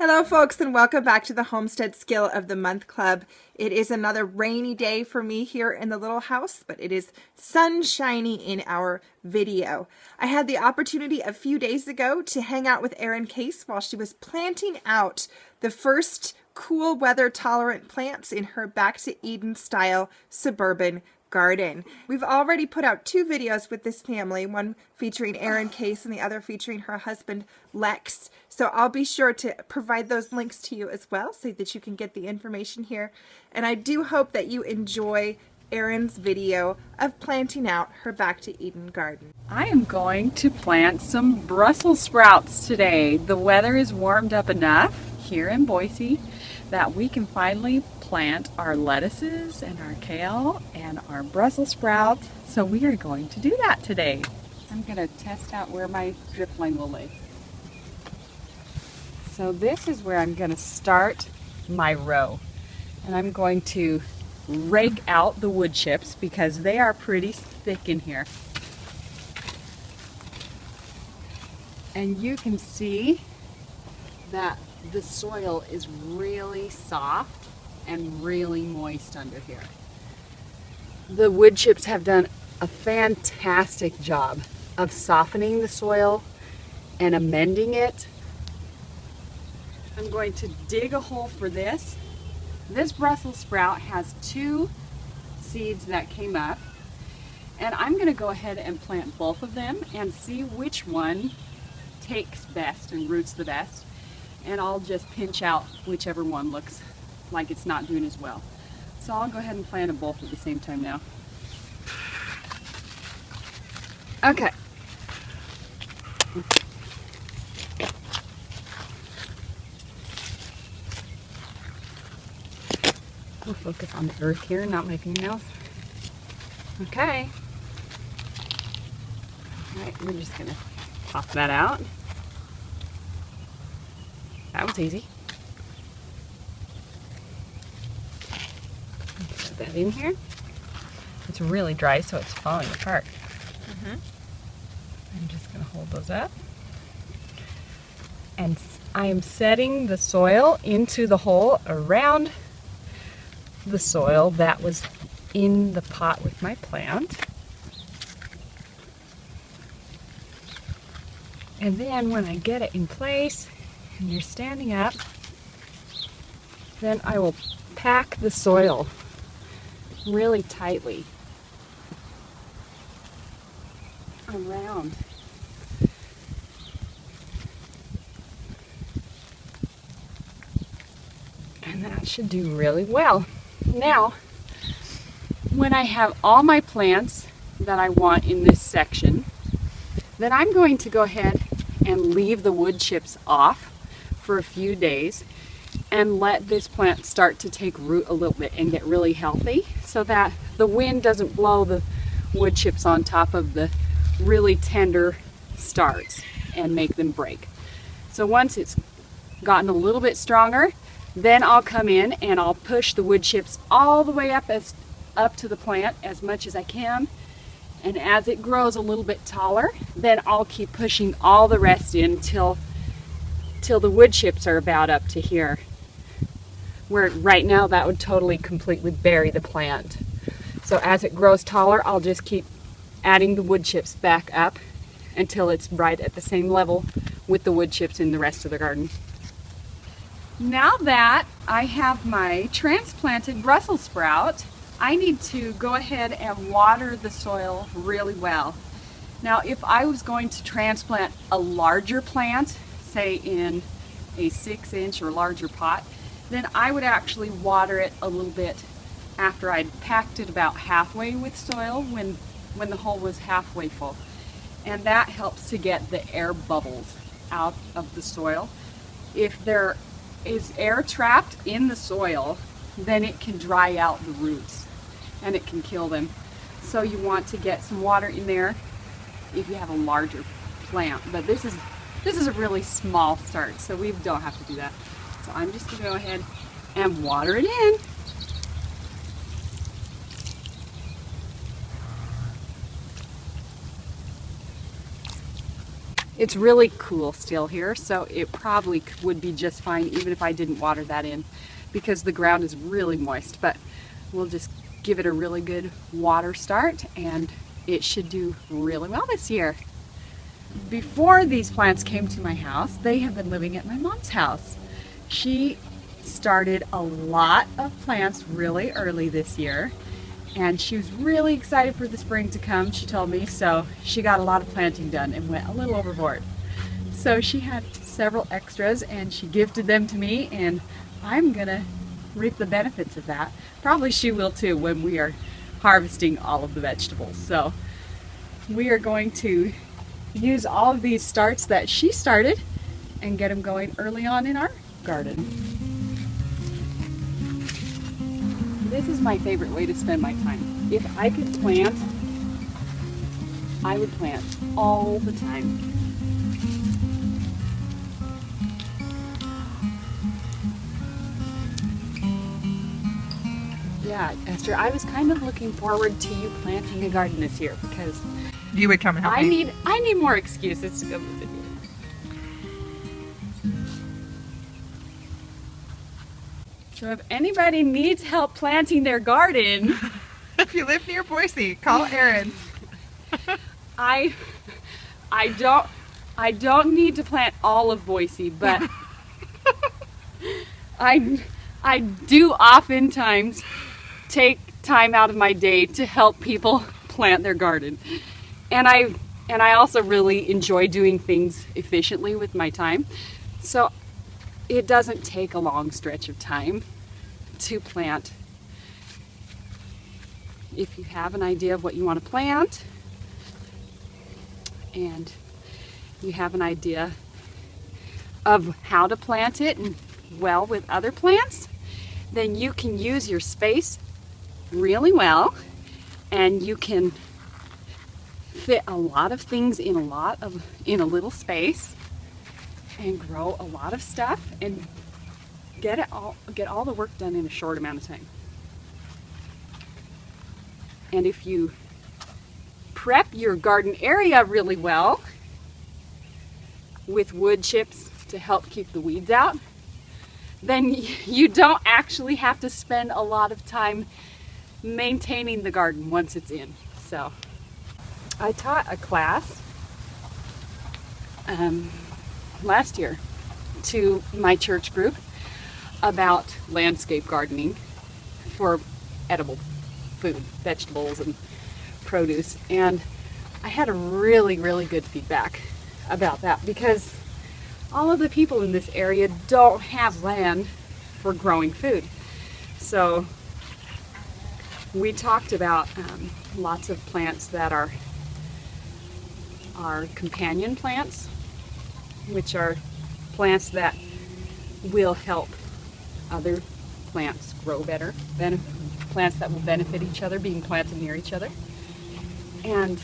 Hello folks, and welcome back to the Homestead Skill of the Month Club. It is another rainy day for me here in the little house, but it is sunshiny in our video. I had the opportunity a few days ago to hang out with Erin Case while she was planting out the first cool weather tolerant plants in her Back to Eden style suburban garden. We've already put out 2 videos with this family, one featuring Erin Case and the other featuring her husband Lex. So I'll be sure to provide those links to you as well so that you can get the information here. And I do hope that you enjoy Erin's video of planting out her Back to Eden garden. I am going to plant some Brussels sprouts today. The weather is warmed up enough here in Boise that we can finally plant our lettuces and our kale and our Brussels sprouts. So we are going to do that today. I'm going to test out where my drip line will lay. So this is where I'm going to start my row. And I'm going to rake out the wood chips because they are pretty thick in here. And you can see that the soil is really soft and really moist under here. The wood chips have done a fantastic job of softening the soil and amending it. I'm going to dig a hole for this. This Brussels sprout has 2 seeds that came up, and I'm going to go ahead and plant both of them and see which one takes best and roots the best. And I'll just pinch out whichever one looks like it's not doing as well. So I'll go ahead and plant them both at the same time now. Okay. We'll focus on the earth here, not my fingernails. Okay. All right, we're just gonna pop that out. That was easy. Put that in here. It's really dry, so it's falling apart. I'm just going to hold those up. And I am setting the soil into the hole around the soil that was in the pot with my plant. And then when I get it in place, and you're standing up, then I will pack the soil really tightly around. And that should do really well. Now, when I have all my plants that I want in this section, then I'm going to go ahead and leave the wood chips off for a few days and let this plant start to take root a little bit and get really healthy so that the wind doesn't blow the wood chips on top of the really tender starts and make them break. So once it's gotten a little bit stronger, then I'll come in and I'll push the wood chips all the way up to the plant as much as I can. And as it grows a little bit taller, then I'll keep pushing all the rest in till the wood chips are about up to here. Where right now that would totally completely bury the plant. So as it grows taller, I'll just keep adding the wood chips back up until it's right at the same level with the wood chips in the rest of the garden. Now that I have my transplanted Brussels sprout, I need to go ahead and water the soil really well. Now, if I was going to transplant a larger plant, say in a 6-inch or larger pot, then I would actually water it a little bit after I'd packed it about halfway with soil when the hole was halfway full. And that helps to get the air bubbles out of the soil. If there is air trapped in the soil, then it can dry out the roots and it can kill them. So you want to get some water in there if you have a larger plant. But this is a really small start, so we don't have to do that. So I'm just gonna go ahead and water it in. It's really cool still here, so it probably would be just fine even if I didn't water that in, because the ground is really moist. But we'll just give it a really good water start and it should do really well this year. Before these plants came to my house, they have been living at my mom's house. She started a lot of plants really early this year, and she was really excited for the spring to come, she told me, so she got a lot of planting done and went a little overboard. So she had several extras and she gifted them to me, and I'm gonna reap the benefits of that. Probably she will too when we are harvesting all of the vegetables. So we are going to use all of these starts that she started and get them going early on in our garden. This is my favorite way to spend my time. If I could plant, I would plant all the time. Yeah, Esther, I was kind of looking forward to you planting a garden this year because You would come and help me. I need more excuses to go visit you. So if anybody needs help planting their garden, If you live near Boise, call Erin. I don't need to plant all of Boise, but I do oftentimes take time out of my day to help people plant their garden. And I also really enjoy doing things efficiently with my time. So it doesn't take a long stretch of time to plant. If you have an idea of what you want to plant and you have an idea of how to plant it and well with other plants, then you can use your space really well and you can fit a lot of things in a little space and grow a lot of stuff and get all the work done in a short amount of time. And if you prep your garden area really well with wood chips to help keep the weeds out, then you don't actually have to spend a lot of time maintaining the garden once it's in. So I taught a class last year to my church group about landscape gardening for edible food, vegetables and produce, and I had a really good feedback about that because all of the people in this area don't have land for growing food. So we talked about lots of plants that are companion plants, which are plants that will help other plants grow better, plants that will benefit each other being planted near each other. And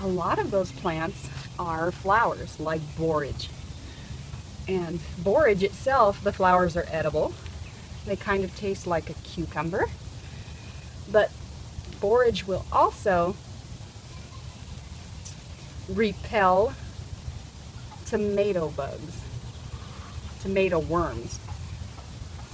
a lot of those plants are flowers like borage. And borage itself, the flowers are edible. They kind of taste like a cucumber. But borage will also repel tomato bugs, tomato worms.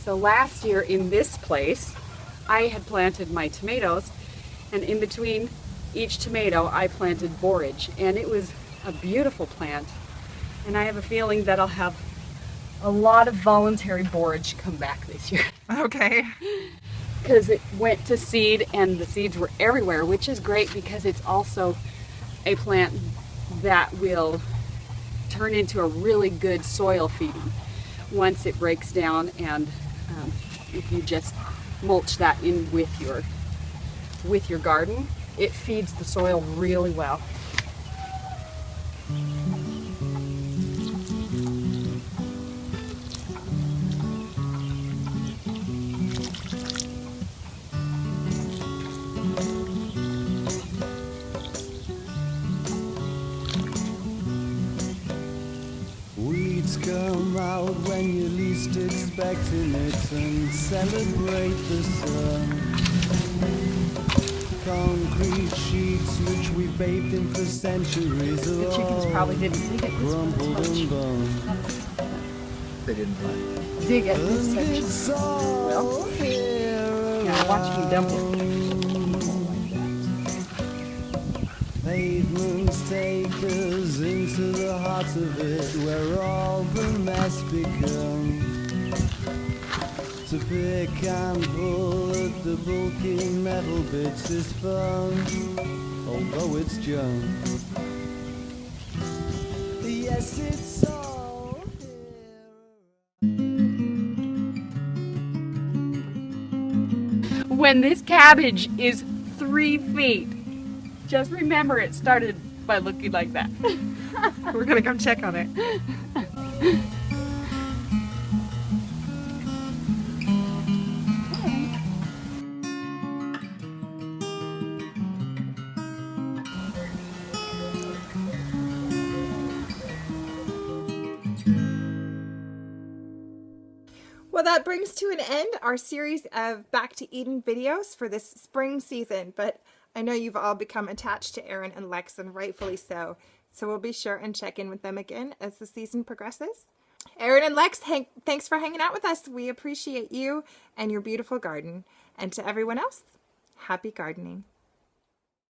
So last year in this place, I had planted my tomatoes, and in between each tomato I planted borage, and it was a beautiful plant. And I have a feeling that I'll have a lot of voluntary borage come back this year. Okay. Because it went to seed and the seeds were everywhere, which is great because it's also a plant that will turn into a really good soil feeding once it breaks down, and if you just mulch that in with your garden, it feeds the soil really well. Weeds come out when you're least expecting it and celebrate the sun. concrete sheets which we bathed in for centuries. The chickens probably didn't dig it this Crumpled much. and burned. They didn't play. Dig it this And section. it's all here Yeah, watch me dump it. Pavements take us into the heart of it, where all the mess begun. To pick and pull at the bulky metal bits is fun, although it's junk. Yes, it's all here. When this cabbage is 3 feet, just remember it started by looking like that. We're gonna come check on it. Well, that brings to an end our series of Back to Eden videos for this spring season, but I know you've all become attached to Erin and Lex, and rightfully so. So we'll be sure and check in with them again as the season progresses. Erin and Lex, thanks for hanging out with us. We appreciate you and your beautiful garden. And to everyone else, happy gardening.